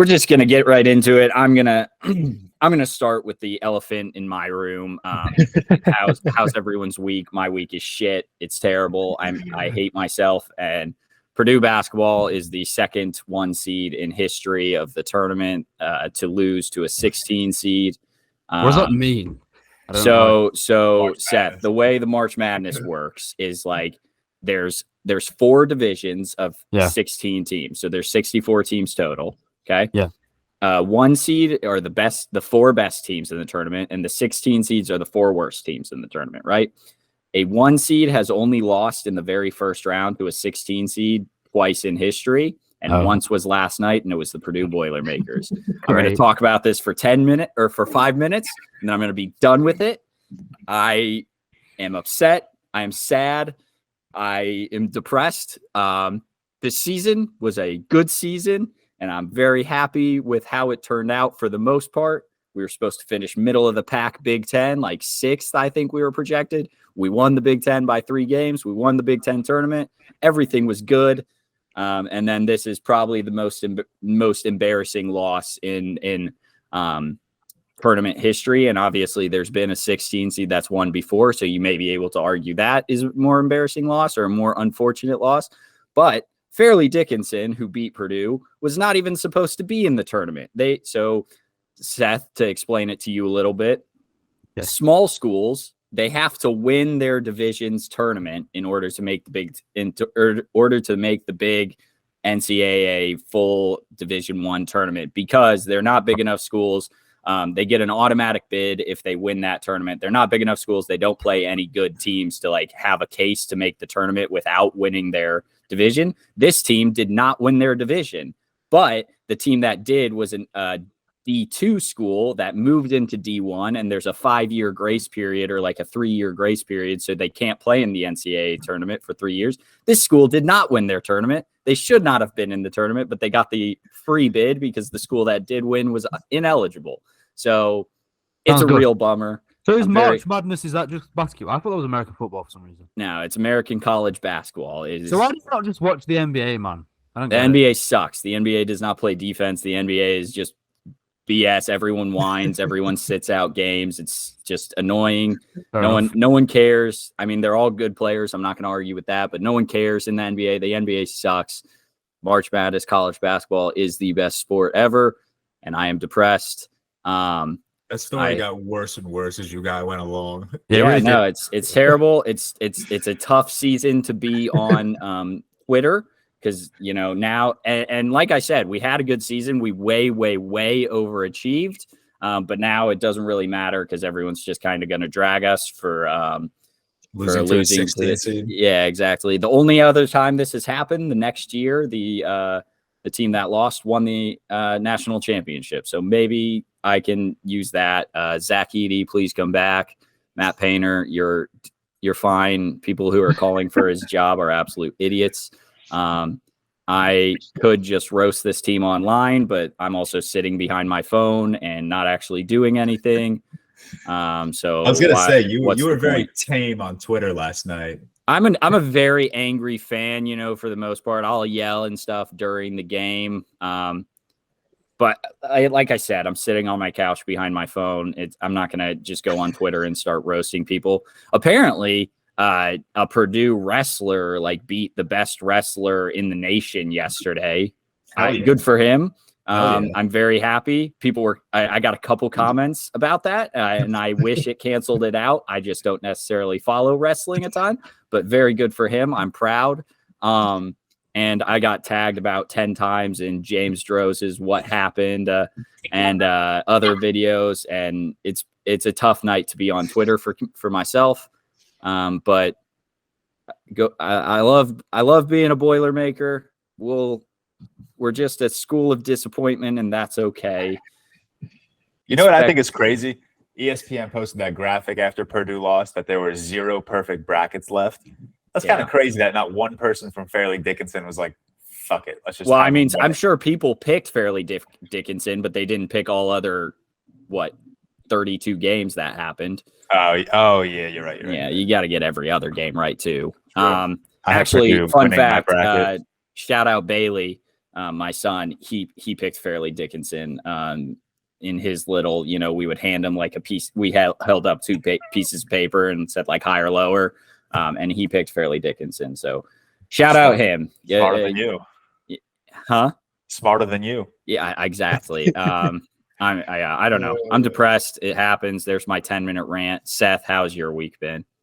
we're just gonna get right into it. I'm gonna start with the elephant in my room. How's everyone's week? My week is shit. It's terrible. I hate myself. And Purdue basketball is the second 1 seed in history of the tournament to lose to a 16 seed. What does that mean? So Seth, the way the March Madness works is like there's 4 divisions of 16 teams. So there's 64 teams total. Okay. Yeah. 1 seed are the 4 best teams in the tournament, and the 16 seeds are the 4 worst teams in the tournament, right? A 1 seed has only lost in the very first round to a 16 seed twice in history, and once was last night, and it was the Purdue Boilermakers. I'm going to talk about this for 5 minutes, and then I'm going to be done with it. I am upset. I am sad. I am depressed. This season was a good season, and I'm very happy with how it turned out for the most part. We were supposed to finish middle of the pack Big Ten, like 6th, I think we were projected. We won the Big Ten by 3 games. We won the Big Ten tournament. Everything was good. And then this is probably the most embarrassing loss in tournament history. And obviously there's been a 16 seed that's won before. So you may be able to argue that is a more embarrassing loss or a more unfortunate loss. But Fairleigh Dickinson, who beat Purdue, was not even supposed to be in the tournament. So Seth, to explain it to you a little bit, small schools, they have to win their division's tournament in order to make the big NCAA full Division I tournament, because they're not big enough schools. They get an automatic bid if they win that tournament. They're not big enough schools. They don't play any good teams to like have a case to make the tournament without winning their division. This team did not win their division, but the team that did was an D2 school that moved into D1, and there's a 5-year grace period or like a 3-year grace period, so they can't play in the NCAA tournament for 3 years. This school did not win their tournament. They should not have been in the tournament, but they got the free bid because the school that did win was ineligible. So it's a real bummer. So is March Madness, is that just basketball? I thought that was American football for some reason. No, it's American college basketball. So why do you not just watch the NBA, man? The NBA sucks. The NBA does not play defense. The NBA is just BS. Everyone whines. Everyone sits out games. It's just annoying. No one cares. I mean, they're all good players. I'm not going to argue with that, but no one cares in the NBA. The NBA sucks. March Madness college basketball is the best sport ever, and I am depressed. That story got worse and worse as you guys went along. It's terrible. It's a tough season to be on Twitter. Because, now, and like I said, we had a good season. We way overachieved. But now it doesn't really matter because everyone's just kind of going to drag us for losing to this. Yeah, exactly. The only other time this has happened, the next year, the team that lost won the national championship. So maybe I can use that. Zach Edey, please come back. Matt Painter, you're fine. People who are calling for his job are absolute idiots. I could just roast this team online, but I'm also sitting behind my phone and not actually doing anything. So I was going to say, you were very tame on Twitter last night. I'm a very angry fan, for the most part. I'll yell and stuff during the game. But like I said, I'm sitting on my couch behind my phone. I'm not going to just go on Twitter and start roasting people. Apparently, a Purdue wrestler beat the best wrestler in the nation yesterday. Good for him. I'm very happy. I got a couple comments about that, and I wish it canceled it out. I just don't necessarily follow wrestling a ton, but very good for him. I'm proud. And I got tagged about 10 times in James Drose's What Happened and other videos, and it's a tough night to be on Twitter for myself. But I love being a Boilermaker. We're just a school of disappointment, and that's okay. You know what I think is crazy? ESPN posted that graphic after Purdue lost that there were 0 perfect brackets left. That's kind of crazy that not one person from Fairleigh Dickinson was like, fuck it. Let's just. Well, I mean, I'm sure people picked Fairleigh Dickinson, but they didn't pick all other, 32 games that happened. Oh yeah, you're right. Yeah, you got to get every other game right too. Sure. Actually, fun fact, shout out Bailey. my son, he picked Fairleigh Dickinson in his little, we would hand him like a piece. We held up two pieces of paper and said like high or lower. And he picked Fairleigh Dickinson. So shout out him. Smarter than you. Huh? Smarter than you. Yeah, exactly. I don't know. I'm depressed. It happens. There's my 10-minute rant. Seth, how's your week been?